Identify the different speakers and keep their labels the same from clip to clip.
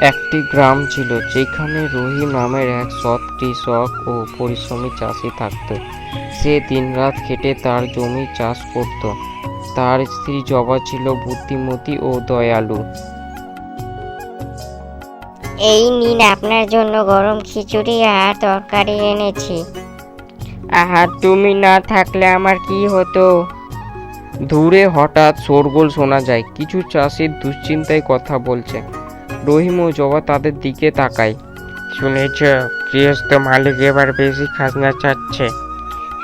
Speaker 1: একটি গ্রাম ছিল যেখানে রহিম নামের এক সৎ কৃষক ও পরিশ্রমী চাষি থাকত। সে দিনরাত খেটে তার জমি চাষ করত। তার স্ত্রী জবা ছিল বুদ্ধিমতী ও দয়ালু।
Speaker 2: এই নিন, আপনার জন্য গরম খিচুড়ি আর তরকারি এনেছি।
Speaker 1: আহা, তুমি না থাকলে আমার কি হতো। দূরে হঠাৎ শোরগোল শোনা যায়। কিছু চাষির দুশ্চিন্তায় কথা বলছে। রহিম ও জবা তাদের দিকে তাকায়। শুনেছ, গৃহস্থ মালিক এবার বেশি খাজনা চাচ্ছে।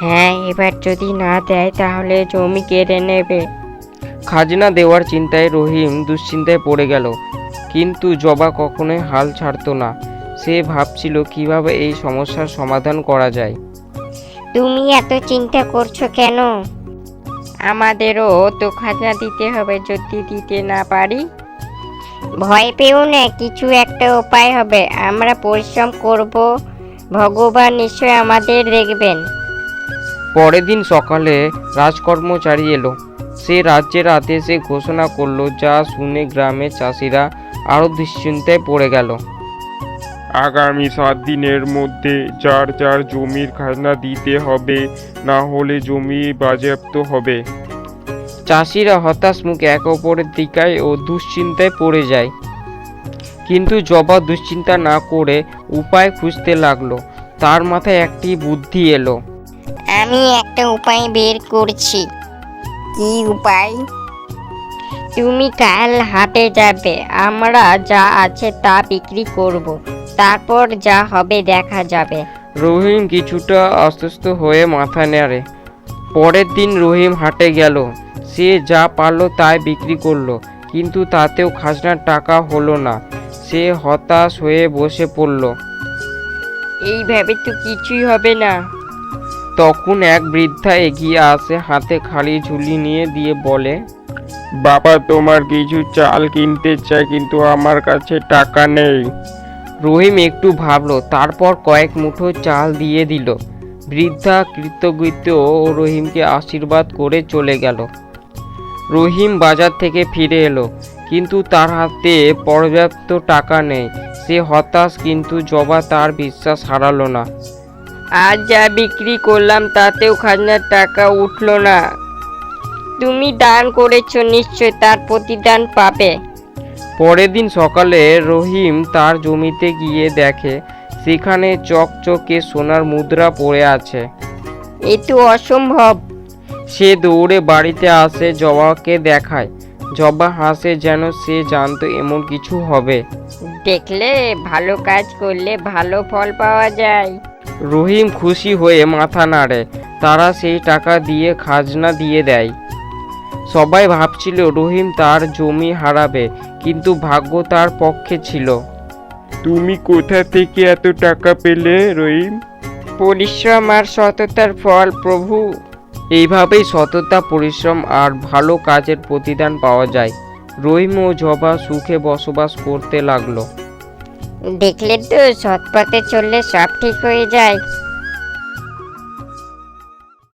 Speaker 2: হ্যাঁ, এবার যদি না দেয় তাহলে জমি কেড়ে নেবে।
Speaker 1: খাজনা দেওয়ার চিন্তায় রহিম দুশ্চিন্তায় পড়ে গেল। কিন্তু জবা কখনোই হাল ছাড়তো না। সে ভাবছিল কিভাবে এই সমস্যার সমাধান করা যায়।
Speaker 2: তুমি এত চিন্তা করছো কেন? আমাদেরও তো খাজনা দিতে হবে, যদি দিতে না পারি। ভয় পেও না, কিছু একটা উপায় হবে। আমরা পরিশ্রম করব, ভগবান নিশ্চয় আমাদের দেখবেন।
Speaker 1: পরের দিন সকালে রাজকর্মচারী এলো। সে রাজ্যের আদেশে ঘোষণা করলো, যা শুনে গ্রামের চাষিরা আরো দুশ্চিন্তায় পড়ে গেল।
Speaker 3: আগামী 7 দিনের মধ্যে যার যার জমির খাজনা দিতে হবে, না হলে জমি বাজেয়াপ্ত হবে।
Speaker 1: চাষিরা হতাশ মুখে একে অপরের দিকায় ও দুশ্চিন্তায় পড়ে যায়। কিন্তু জবা দুশ্চিন্তা না করে উপায় খুঁজতে লাগলো। তার মাথায় একটি বুদ্ধি এলো।
Speaker 2: আমি একটা উপায় বের করছি। কি উপায়? তুমি কাল হাটে যাবে, আমরা যা আছে তা বিক্রি করব, তারপর যা হবে দেখা যাবে।
Speaker 1: রহিম কিছুটা আশ্বস্ত হয়ে মাথা নেড়ে। পরের দিন রহিম হাটে গেল। সে যা পারল তাই বিক্রি করলো, কিন্তু তাতেও খাজনার টাকা হলো না। সে হতাশ হয়ে বসে পড়ল।
Speaker 2: এইভাবে তো কিছুই হবে না।
Speaker 1: তখন এক বৃদ্ধা এগিয়ে আসে, হাতে খালি ঝুলি নিয়ে দিয়ে বলে,
Speaker 3: বাবা, তোমার কিছু চাল কিনতে চাই, কিন্তু আমার কাছে টাকা নেই।
Speaker 1: রহিম একটু ভাবলো, তারপর কয়েক মুঠো চাল দিয়ে দিল। বৃদ্ধা কৃতজ্ঞ ও রহিমকে আশীর্বাদ করে চলে গেল। রহিম বাজার থেকে ফিরে এলো, কিন্তু তার হাতে পর্যাপ্ত টাকা নেই। সে হতাশ, কিন্তু জবা তার বিশ্বাস হারালো না। আজ যা বিক্রি করলাম তাতেও খাজনার টাকা উঠলো না।
Speaker 2: তুমি দান করেছো, নিশ্চয় তার প্রতিদান পাবে।
Speaker 1: পরের দিন সকালে রহিম তার জমিতে গিয়ে দেখে সেখানে চকচকে সোনার মুদ্রা পড়ে আছে।
Speaker 2: এ তো অসম্ভব।
Speaker 1: সে দৌড়ে বাড়িতে আসে, জবাকে দেখায়। জবা হাসে, যেন সে জানতো এমন কিছু হবে।
Speaker 2: দেখলে, ভালো কাজ করলে ভালো ফল পাওয়া যায়।
Speaker 1: রহিম খুশি হয়ে মাথা নাড়ে। তারা সেই টাকা দিয়ে খাজনা দিয়ে দেয়। সবাই ভাবছিল রহিম তার জমি হারাবে, কিন্তু ভাগ্য তার পক্ষে ছিল।
Speaker 3: তুমি কোথা থেকে এত টাকা পেলে, রহিম?
Speaker 1: পরিশ্রম আর সততার ফল, প্রভু। এইভাবেই সততা, পরিশ্রম আর ভালো কাজের প্রতিদান পাওয়া যায়। রহিম ও জবা সুখে বসবাস করতে লাগলো।
Speaker 2: দেখলে তো, সৎ পথে চললে সব ঠিক হয়ে যায়।